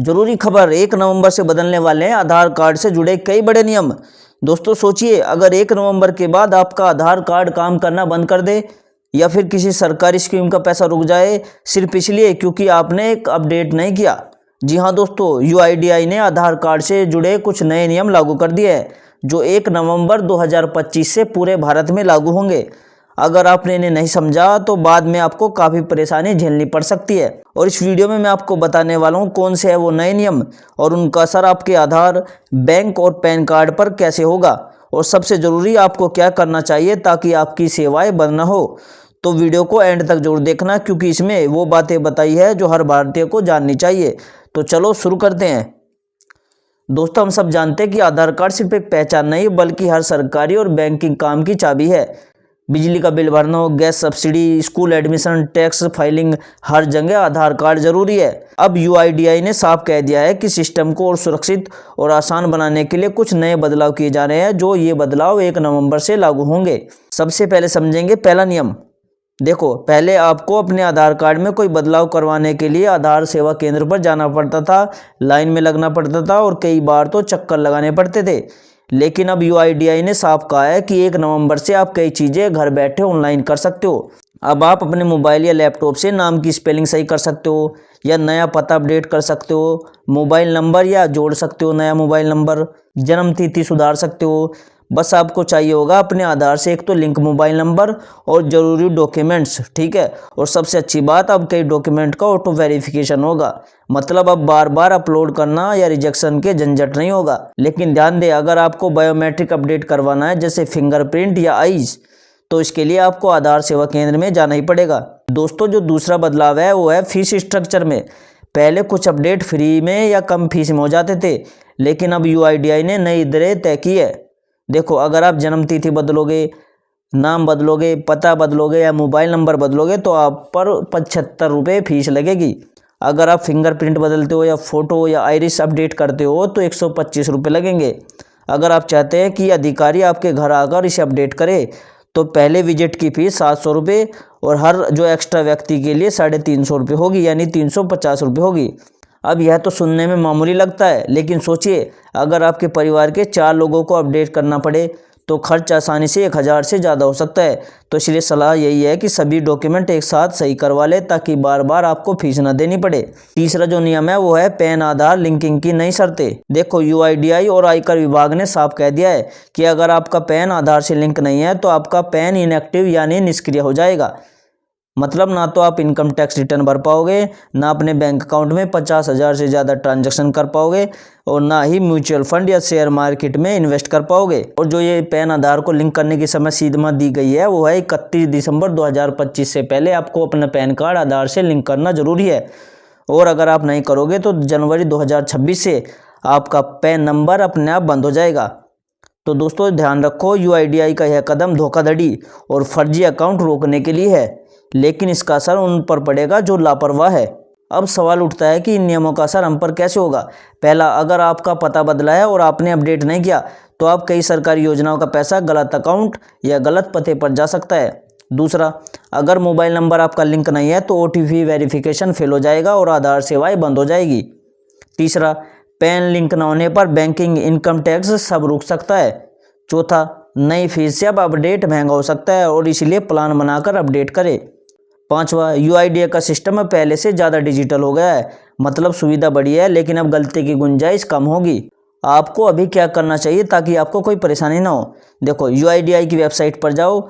जरूरी खबर, 1 नवंबर से बदलने वाले हैं आधार कार्ड से जुड़े कई बड़े नियम। दोस्तों सोचिए, अगर 1 नवंबर के बाद आपका आधार कार्ड काम करना बंद कर दे या फिर किसी सरकारी स्कीम का पैसा रुक जाए सिर्फ इसलिए क्योंकि आपने एक अपडेट नहीं किया। जी हाँ दोस्तों, यूआईडीआई ने आधार कार्ड से जुड़े कुछ नए नियम लागू कर दिए हैं जो 1 नवंबर 2025 से पूरे भारत में लागू होंगे। अगर आपने इन्हें नहीं समझा तो बाद में आपको काफ़ी परेशानी झेलनी पड़ सकती है। और इस वीडियो में मैं आपको बताने वाला हूँ कौन से है वो नए नियम और उनका असर आपके आधार, बैंक और पैन कार्ड पर कैसे होगा, और सबसे ज़रूरी आपको क्या करना चाहिए ताकि आपकी सेवाएं बंद न हो। तो वीडियो को एंड तक जरूर देखना क्योंकि इसमें वो बातें बताई है जो हर भारतीय को जाननी चाहिए। तो चलो शुरू करते हैं। दोस्तों, हम सब जानते हैं कि आधार कार्ड सिर्फ एक पहचान नहीं बल्कि हर सरकारी और बैंकिंग काम की चाबी है। बिजली का बिल भरना हो, gas subsidy, school admission, tax filing, हर जगह आधार कार्ड जरूरी है। अब यूआईडीआई ने साफ कह दिया है कि सिस्टम को और सुरक्षित और आसान बनाने के लिए कुछ नए बदलाव किए जा रहे हैं, जो ये बदलाव 1 नवंबर से लागू होंगे। सबसे पहले समझेंगे पहला नियम। देखो, पहले आपको अपने आधार कार्ड में कोई बदलाव करवाने के लिए आधार सेवा केंद्र पर जाना पड़ता था, लाइन में लगना पड़ता था और कई बार तो चक्कर लगाने पड़ते थे। लेकिन अब यूआईडीआई ने साफ कहा है कि 1 नवंबर से आप कई चीज़ें घर बैठे ऑनलाइन कर सकते हो। अब आप अपने मोबाइल या लैपटॉप से नाम की स्पेलिंग सही कर सकते हो या नया पता अपडेट कर सकते हो, मोबाइल नंबर या जोड़ सकते हो नया मोबाइल नंबर, जन्म तिथि सुधार सकते हो। बस आपको चाहिए होगा अपने आधार से एक तो लिंक मोबाइल नंबर और ज़रूरी डॉक्यूमेंट्स, ठीक है। और सबसे अच्छी बात, अब कई डॉक्यूमेंट का ऑटो वेरिफिकेशन होगा, मतलब अब बार बार अपलोड करना या रिजेक्शन के झंझट नहीं होगा। लेकिन ध्यान दें, अगर आपको बायोमेट्रिक अपडेट करवाना है जैसे फिंगरप्रिंट या आईज, तो इसके लिए आपको आधार सेवा केंद्र में जाना ही पड़ेगा। दोस्तों, जो दूसरा बदलाव है वो है फीस स्ट्रक्चर में। पहले कुछ अपडेट फ्री में या कम फीस में हो जाते थे, लेकिन अब यूआईडीआई ने नई दरें तय की है। देखो, अगर आप जन्म तिथि बदलोगे, नाम बदलोगे, पता बदलोगे या मोबाइल नंबर बदलोगे तो आप पर 75 रुपये फीस लगेगी। अगर आप फिंगरप्रिंट बदलते हो या फ़ोटो या आइरिस अपडेट करते हो तो 125 रुपये लगेंगे। अगर आप चाहते हैं कि अधिकारी आपके घर आकर इसे अपडेट करे तो पहले विजिट की फ़ीस 700 रुपये और हर जो एक्स्ट्रा व्यक्ति के लिए 350 रुपये होगी, यानी 350 रुपये होगी। अब यह तो सुनने में मामूली लगता है, लेकिन सोचिए अगर आपके परिवार के 4 लोगों को अपडेट करना पड़े तो खर्च आसानी से 1000 से ज़्यादा हो सकता है। तो इसलिए सलाह यही है कि सभी डॉक्यूमेंट एक साथ सही करवा ले ताकि बार बार आपको फीस ना देनी पड़े। तीसरा जो नियम है वो है पैन आधार लिंकिंग की नई शर्तें। देखो, यूआईडीआई और आयकर विभाग ने साफ कह दिया है कि अगर आपका पैन आधार से लिंक नहीं है तो आपका पैन इनएक्टिव यानी निष्क्रिय हो जाएगा। मतलब ना तो आप इनकम टैक्स रिटर्न भर पाओगे, ना अपने बैंक अकाउंट में 50,000 से ज़्यादा ट्रांजैक्शन कर पाओगे और ना ही म्यूचुअल फंड या शेयर मार्केट में इन्वेस्ट कर पाओगे। और जो ये पैन आधार को लिंक करने की समय सीमा दी गई है वो है 31 दिसंबर 2025 से पहले आपको अपना पैन कार्ड आधार से लिंक करना जरूरी है। और अगर आप नहीं करोगे तो जनवरी 2026 से आपका पैन नंबर अपने आप बंद हो जाएगा। तो दोस्तों ध्यान रखो, यूआईडीआई का यह कदम धोखाधड़ी और फर्जी अकाउंट रोकने के लिए है, लेकिन इसका असर उन पर पड़ेगा जो लापरवाह है। अब सवाल उठता है कि इन नियमों का असर हम पर कैसे होगा। पहला, अगर आपका पता बदला है और आपने अपडेट नहीं किया तो आप कई सरकारी योजनाओं का पैसा गलत अकाउंट या गलत पते पर जा सकता है। दूसरा, अगर मोबाइल नंबर आपका लिंक नहीं है तो ओटीपी वेरिफिकेशन फेल हो जाएगा और आधार सेवाएं बंद हो जाएगी। तीसरा, पैन लिंक न होने पर बैंकिंग, इनकम टैक्स सब रुक सकता है। चौथा, नई फीस से अब अपडेट महंगा हो सकता है और इसलिए प्लान बनाकर अपडेट करें। पांचवा, यूआईडीआई का सिस्टम पहले से ज़्यादा डिजिटल हो गया है, मतलब सुविधा बढ़ी है, लेकिन अब गलती की गुंजाइश कम होगी। आपको अभी क्या करना चाहिए ताकि आपको कोई परेशानी ना हो। देखो, यूआईडीआई की वेबसाइट पर जाओ।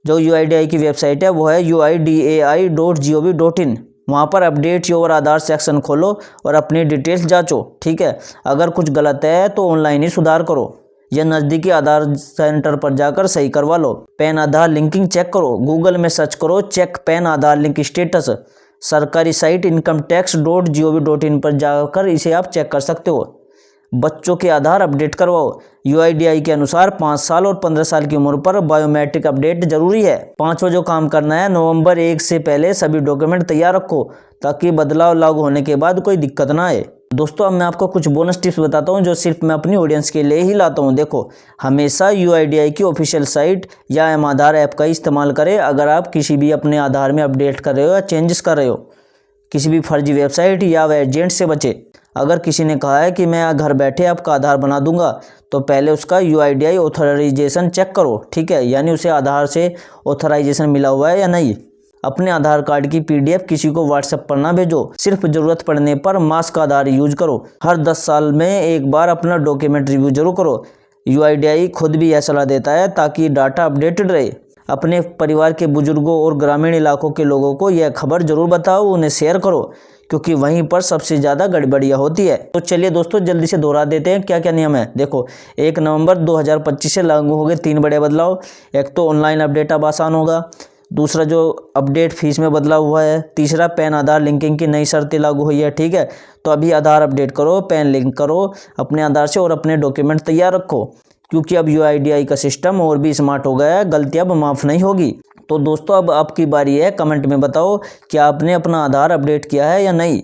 जो यूआईडीआई की वेबसाइट है वो है uidai.gov.in। वहाँ पर अपडेट योर आधार सेक्शन खोलो और अपनी डिटेल्स जांचो, ठीक है। अगर कुछ गलत है तो ऑनलाइन ही सुधार करो या नज़दीकी आधार सेंटर पर जाकर सही करवा लो। पैन आधार लिंकिंग चेक करो, गूगल में सर्च करो चेक पैन आधार लिंक स्टेटस। सरकारी साइट incometax.gov.in पर जाकर इसे आप चेक कर सकते हो। बच्चों के आधार अपडेट करवाओ। यूआईडीआई के अनुसार 5 साल और 15 साल की उम्र पर बायोमेट्रिक अपडेट जरूरी है। पांचवा जो काम करना है, नवंबर 1 से पहले सभी डॉक्यूमेंट तैयार रखो ताकि बदलाव लागू होने के बाद कोई दिक्कत ना आए। दोस्तों, अब मैं आपको कुछ बोनस टिप्स बताता हूं जो सिर्फ मैं अपनी ऑडियंस के लिए ही लाता हूं। देखो, हमेशा यूआईडीआई की ऑफिशियल साइट या एम आधार ऐप का इस्तेमाल करें अगर आप किसी भी अपने आधार में अपडेट कर रहे हो या चेंजेस कर रहे हो। किसी भी फर्जी वेबसाइट या एजेंट से बचे। अगर किसी ने कहा है कि मैं घर बैठे आपका आधार बना दूंगा, तो पहले उसका UIDAI ऑथराइजेशन चेक करो, ठीक है, यानी उसे आधार से ऑथराइजेशन मिला हुआ है या नहीं। अपने आधार कार्ड की PDF किसी को WhatsApp पर ना भेजो, सिर्फ ज़रूरत पड़ने पर मास्क आधार यूज करो। हर 10 साल में एक बार अपना डॉक्यूमेंट रिव्यू जरूर करो। UIDAI खुद भी यह सलाह देता है ताकि डाटा अपडेटेड रहे। अपने परिवार के बुजुर्गों और ग्रामीण इलाकों के लोगों को यह खबर जरूर बताओ, उन्हें शेयर करो, क्योंकि वहीं पर सबसे ज़्यादा गड़बड़ियाँ होती है। तो चलिए दोस्तों, जल्दी से दोहरा देते हैं क्या क्या नियम है। देखो, 1 नवंबर 2025 से लागू हो गए 3 बड़े बदलाव। एक तो ऑनलाइन अपडेट अब आसान होगा। दूसरा, जो अपडेट फीस में बदलाव हुआ है। तीसरा, पैन आधार लिंकिंग की नई शर्तें लागू हुई है, ठीक है। तो अभी आधार अपडेट करो, पैन लिंक करो अपने आधार से और अपने डॉक्यूमेंट तैयार रखो, क्योंकि अब UIDAI का सिस्टम और भी स्मार्ट हो गया है, गलतियां अब माफ़ नहीं होगी। तो दोस्तों, अब आपकी बारी है, कमेंट में बताओ क्या आपने अपना आधार अपडेट किया है या नहीं।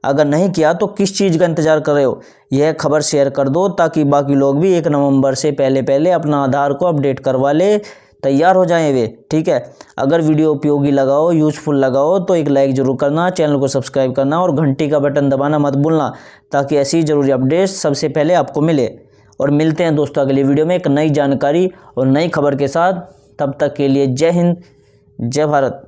अगर नहीं किया तो किस चीज़ का इंतज़ार कर रहे हो। यह खबर शेयर कर दो ताकि बाकी लोग भी 1 नवंबर से पहले अपना आधार को अपडेट करवा ले, तैयार हो जाएं वे, ठीक है। अगर वीडियो उपयोगी लगाओ, यूज़फुल लगाओ तो एक लाइक ज़रूर करना, चैनल को सब्सक्राइब करना और घंटी का बटन दबाना मत भूलना, ताकि ऐसी ज़रूरी अपडेट्स सबसे पहले आपको मिले। और मिलते हैं दोस्तों अगली वीडियो में एक नई जानकारी और नई खबर के साथ। तब तक के लिए जय हिंद, जय भारत।